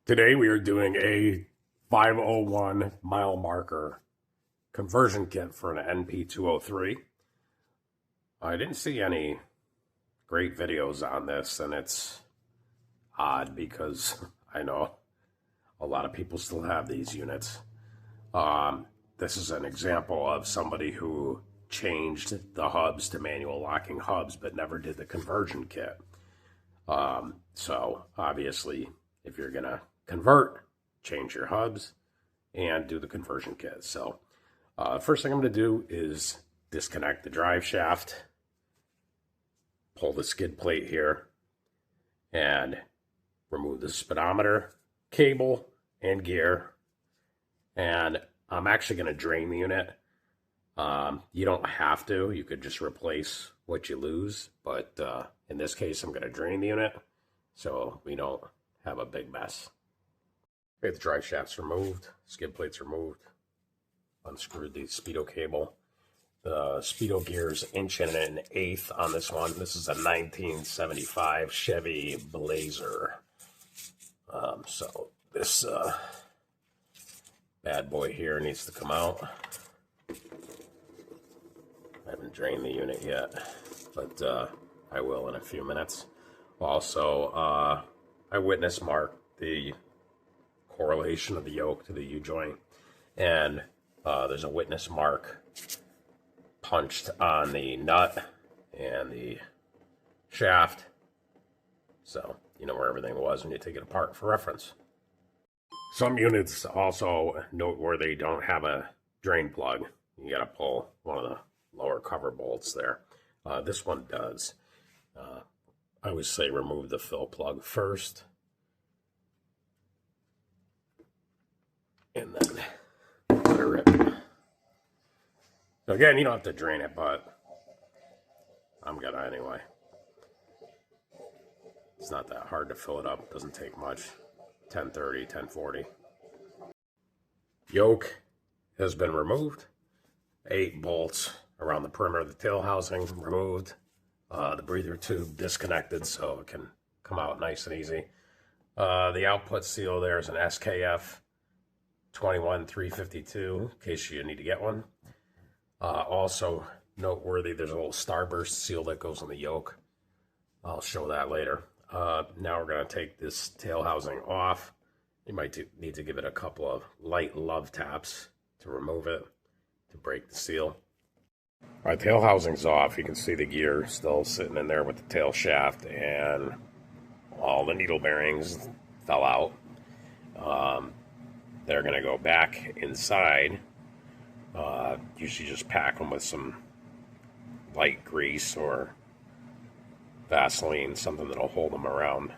Today we are doing a 501 mile marker conversion kit for an NP203. I didn't see any great videos on this, and it's odd because I know a lot of people still have these units. This is an example of somebody who changed the hubs to manual locking hubs but never did the conversion kit. So obviously, if you're gonna convert, change your hubs and do the conversion kit. So first thing I'm going to do is disconnect the drive shaft, pull the skid plate here, and remove the speedometer, cable, and gear. And I'm actually going to drain the unit. You don't have to. You could just replace what you lose. But in this case, I'm going to drain the unit so we don't have a big mess. Okay, the drive shaft's removed, skid plate's removed, unscrewed the speedo cable. The speedo gear's 1.125" on this one. This is a 1975 Chevy Blazer. So this bad boy here needs to come out. I haven't drained the unit yet, but I will in a few minutes. Also, I witness marked the correlation of the yoke to the U-joint, and there's a witness mark punched on the nut and the shaft, so you know where everything was when you take it apart for reference. Some units also noteworthy don't have a drain plug. You got to pull one of the lower cover bolts there. This one does. I always say remove the fill plug first, and then let it rip. So again, you don't have to drain it, but I'm gonna anyway. It's not that hard to fill it up. It doesn't take much. 1030, 1040. Yoke has been removed. 8 bolts around the perimeter of the tail housing removed. The breather tube disconnected so it can come out nice and easy. The output seal there is an SKF 21352 in case you need to get one. Also noteworthy, there's a little starburst seal that goes on the yoke. I'll show that later. Now we're going to take this tail housing off. You might need to give it a couple of light love taps to remove it, to break the seal. All right, tail housing's off. You can see the gear still sitting in there with the tail shaft, and all the needle bearings fell out. They're going to go back inside. Usually just pack them with some light grease or Vaseline, something that'll hold them around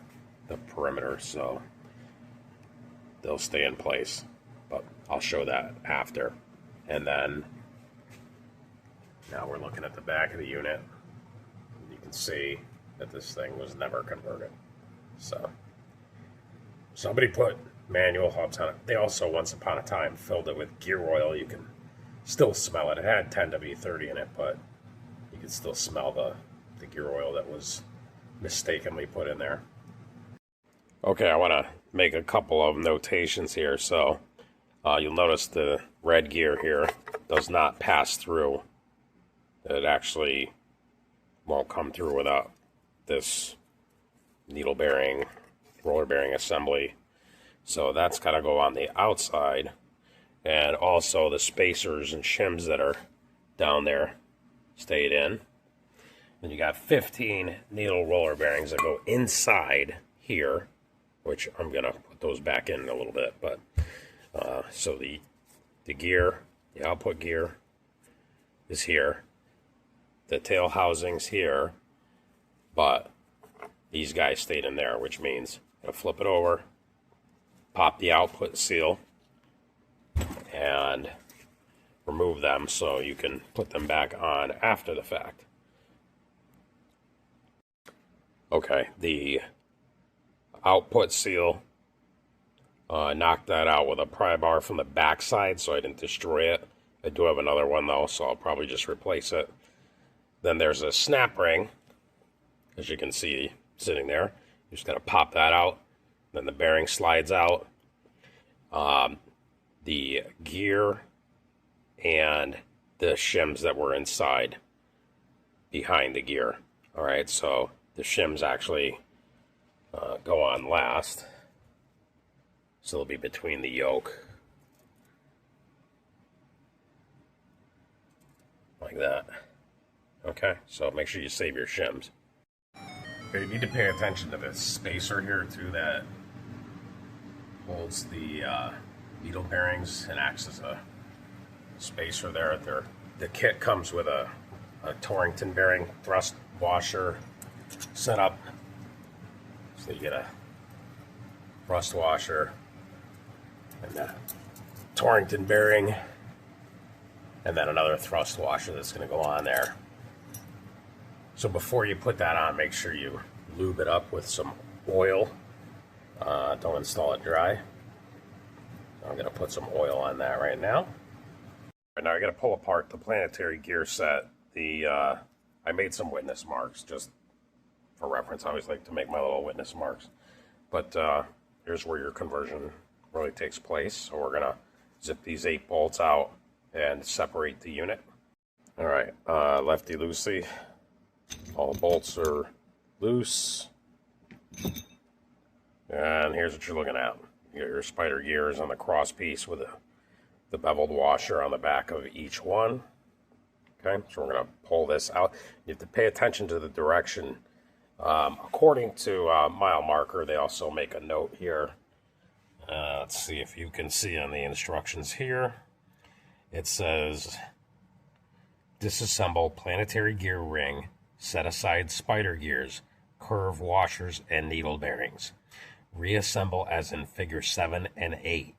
the perimeter so they'll stay in place. But I'll show that after. And then now we're looking at the back of the unit. You can see that this thing was never converted. So somebody put manual hubs on it. They also, once upon a time, filled it with gear oil. You can still smell it. It had 10W30 in it, but you can still smell the gear oil that was mistakenly put in there. Okay, I want to make a couple of notations here. So you'll notice the red gear here does not pass through. It actually won't come through without this needle bearing, roller bearing assembly. So that's got to go on the outside. And also the spacers and shims that are down there stayed in. And you got 15 needle roller bearings that go inside here, which I'm going to put those back in a little bit. But so the gear, the output gear is here. The tail housing's here, but these guys stayed in there, which means you'll flip it over, pop the output seal, and remove them so you can put them back on after the fact. Okay, the output seal, knocked that out with a pry bar from the back side so I didn't destroy it. I do have another one though, so I'll probably just replace it. Then there's a snap ring, as you can see sitting there. You just gotta pop that out. Then the bearing slides out. The gear and the shims that were inside behind the gear. All right, so the shims actually go on last. So they'll be between the yoke. Like that. Okay, so make sure you save your shims. Okay, you need to pay attention to this spacer here too that holds the needle bearings and acts as a spacer there. The kit comes with a Torrington bearing thrust washer setup. So you get a thrust washer and a Torrington bearing, and then another thrust washer that's going to go on there. So before you put that on, make sure you lube it up with some oil. Don't install it dry. I'm going to put some oil on that right now. Right now I got to pull apart the planetary gear set. I made some witness marks just for reference. I always like to make my little witness marks. But here's where your conversion really takes place. So we're going to zip these 8 bolts out and separate the unit. All right, lefty loosey. All the bolts are loose. And here's what you're looking at. You got your spider gears on the cross piece with the beveled washer on the back of each one. Okay, so we're going to pull this out. You have to pay attention to the direction. According to mile marker, they also make a note here. Let's see if you can see on the instructions here. It says, disassemble planetary gear ring, set aside spider gears, curve washers, and needle bearings. Reassemble as in figure 7 and 8.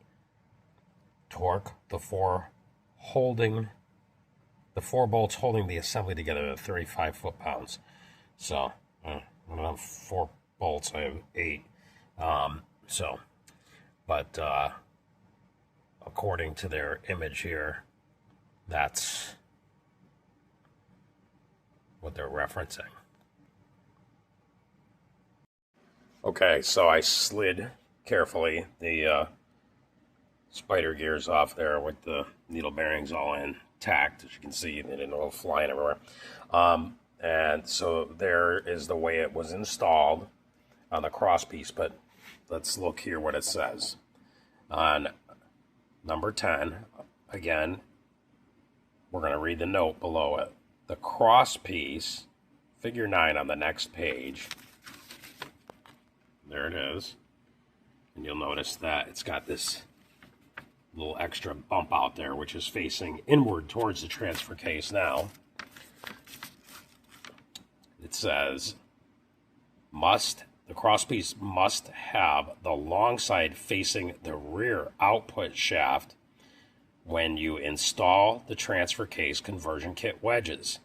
Torque the four bolts holding the assembly together to 35 foot-pounds. So, I don't have 4 bolts, I have 8. But according to their image here, that's what they're referencing. Okay, so I slid carefully the spider gears off there with the needle bearings all intact. As you can see, they didn't go flying everywhere. And so there is the way it was installed on the cross piece. But let's look here what it says. On number 10, again, we're going to read the note below it. The cross piece, figure 9 on the next page. There it is. And you'll notice that it's got this little extra bump out there, which is facing inward towards the transfer case now. It says, the crosspiece must have the long side facing the rear output shaft when you install the transfer case conversion kit wedges.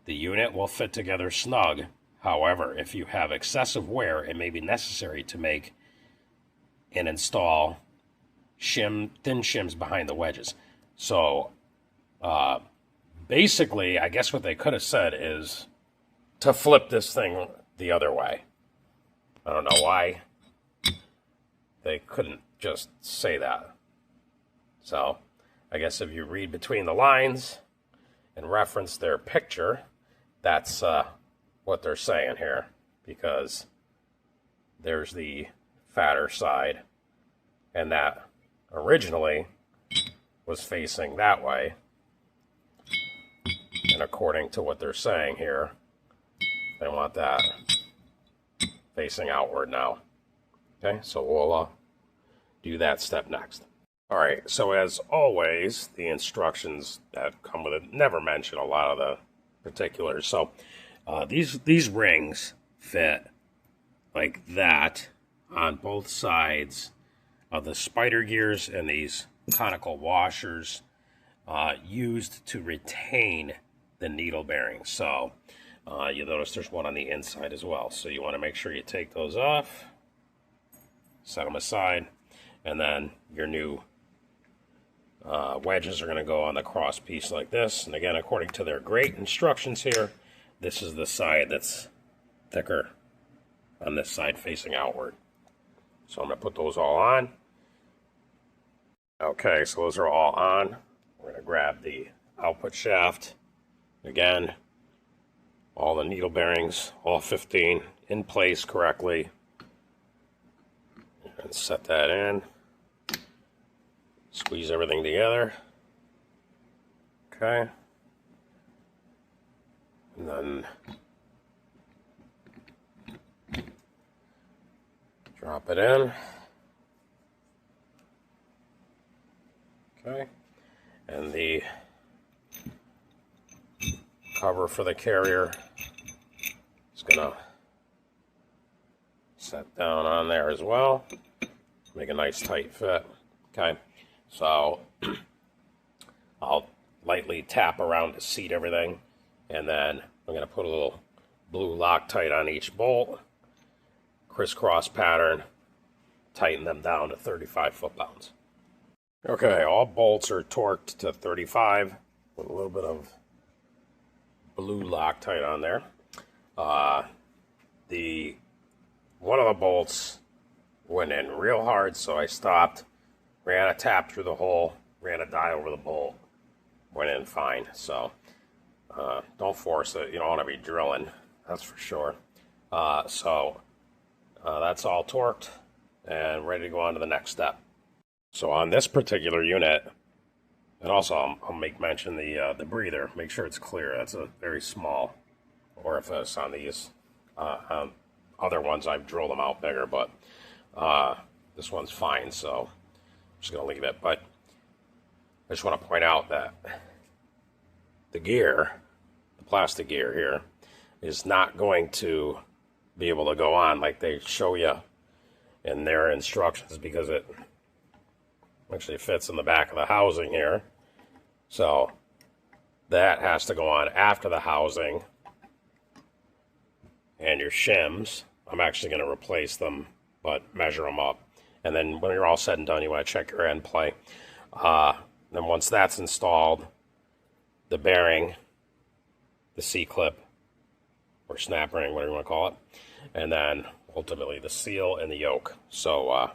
The unit will fit together snug. However, if you have excessive wear, it may be necessary to make and install thin shims behind the wedges. So, basically, I guess what they could have said is to flip this thing the other way. I don't know why they couldn't just say that. So, I guess if you read between the lines and reference their picture, that's what they're saying here, because there's the fatter side, and that originally was facing that way, and according to what they're saying here, they want that facing outward now. Okay, so we'll do that step next. All right, so as always, the instructions that come with it never mention a lot of the particulars. So these rings fit like that on both sides of the spider gears, and these conical washers used to retain the needle bearings. So you'll notice there's one on the inside as well. So you want to make sure you take those off, set them aside, and then your new wedges are going to go on the cross piece like this. And again, according to their great instructions here, this is the side that's thicker on this side facing outward. So I'm going to put those all on. Okay, so those are all on. We're going to grab the output shaft. Again, all the needle bearings, all 15, in place correctly. And set that in. Squeeze everything together. Okay. And then drop it in. Okay. And the cover for the carrier is going to set down on there as well. Make a nice tight fit. Okay. So I'll lightly tap around to seat everything, and then I'm going to put a little blue Loctite on each bolt, crisscross pattern, tighten them down to 35 foot-pounds. Okay, all bolts are torqued to 35 with a little bit of blue Loctite on there. One of the bolts went in real hard, so I stopped, ran a tap through the hole, ran a die over the bolt, went in fine. So don't force it. You don't want to be drilling, that's for sure. That's all torqued and ready to go on to the next step. So on this particular unit, and also I'll make mention the breather. Make sure it's clear. That's a very small orifice on these. Other ones I've drilled them out bigger, but this one's fine, so I'm just going to leave it. But I just want to point out that the gear, the plastic gear here, is not going to be able to go on like they show you in their instructions, because it actually fits in the back of the housing here. So that has to go on after the housing. And your shims, I'm actually going to replace them, but measure them up. And then when you're all said and done, you want to check your end play. Then once that's installed, the bearing, the C-clip, or snap ring, whatever you want to call it, and then ultimately the seal and the yoke. So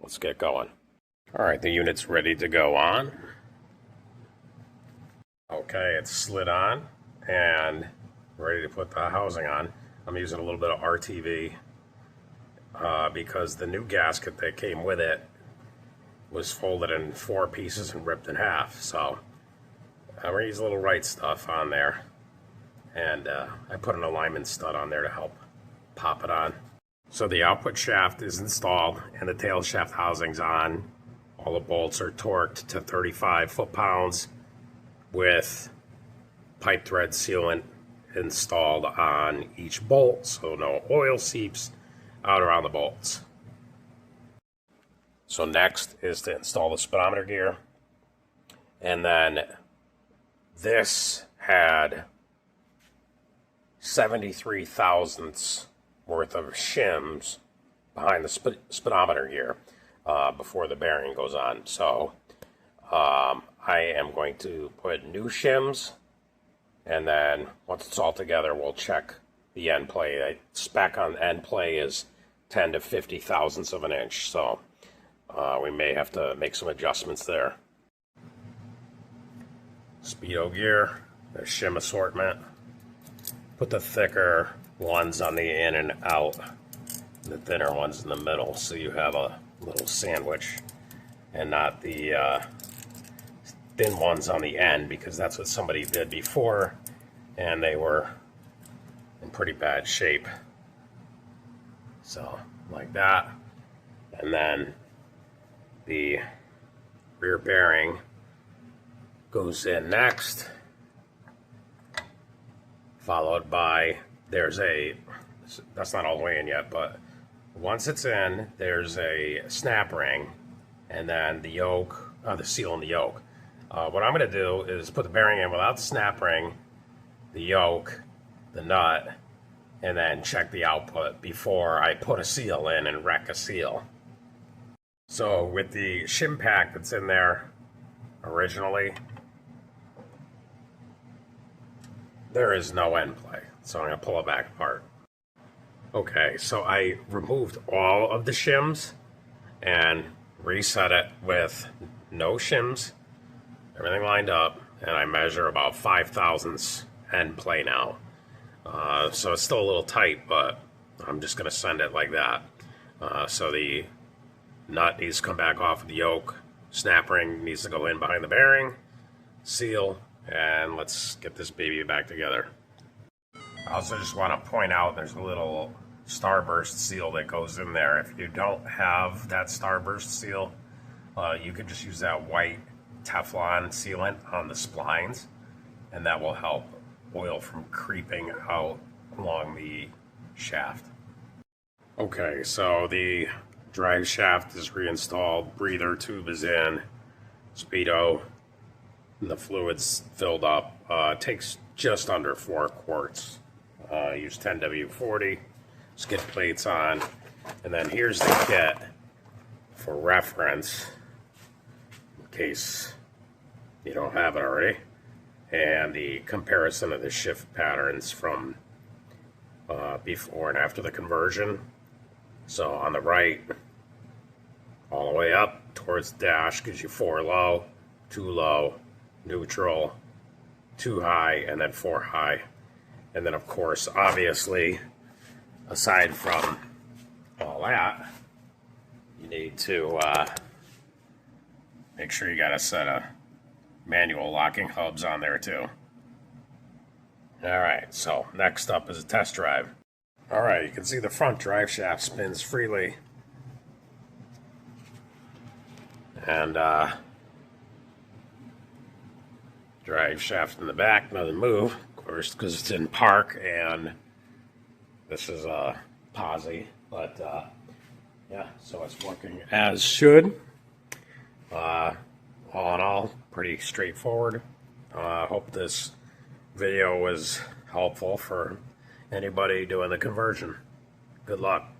let's get going. All right, the unit's ready to go on. Okay, it's slid on and ready to put the housing on. I'm using a little bit of RTV because the new gasket that came with it was folded in 4 pieces and ripped in half. So I'm going to use a little right stuff on there. And I put an alignment stud on there to help pop it on. So the output shaft is installed and the tail shaft housing's on. All the bolts are torqued to 35 foot-pounds with pipe thread sealant installed on each bolt, so no oil seeps out around the bolts. So next is to install the speedometer gear, and then this had 73 thousandths worth of shims behind the speedometer gear before the bearing goes on. So I am going to put new shims, and then once it's all together, we'll check the end play. The spec on end play is 10 to 50 thousandths of an inch, so we may have to make some adjustments there. Speedo gear, the shim assortment. Put the thicker ones on the in and out, the thinner ones in the middle, so you have a little sandwich, and not the thin ones on the end, because that's what somebody did before and they were in pretty bad shape. So like that. And then the rear bearing goes in next, followed by, that's not all the way in yet, but once it's in, there's a snap ring, and then the yoke, the seal and the yoke. What I'm going to do is put the bearing in without the snap ring, the yoke, the nut, and then check the output before I put a seal in and wreck a seal. So with the shim pack that's in there originally, there is no end play, so I'm going to pull it back apart. Okay, so I removed all of the shims and reset it with no shims, everything lined up, and I measure about 5 thousandths end play now. So it's still a little tight, but I'm just going to send it like that. So the nut needs to come back off of the yoke, snap ring needs to go in behind the bearing, seal, and let's get this baby back together. I also just want to point out there's a little starburst seal that goes in there. If you don't have that starburst seal, you can just use that white Teflon sealant on the splines, and that will help oil from creeping out along the shaft. Okay, so the drive shaft is reinstalled, breather tube is in, speedo, and the fluid's filled up. It takes just under 4 quarts. Use 10W40, skid plates on, and then here's the kit for reference in case you don't have it already, and the comparison of the shift patterns from before and after the conversion. So on the right, all the way up towards the dash gives you 4 low, 2 low, neutral, 2 high, and then 4 high. And then of course, obviously, aside from all that, you need to make sure you got a set of manual locking hubs on there too. Alright, so next up is a test drive. Alright, you can see the front drive shaft spins freely. And drive shaft in the back doesn't move, of course, because it's in park, and this is a posi, but yeah, so it's working as should. All in all, pretty straightforward. Hope this video was helpful for anybody doing the conversion. Good luck.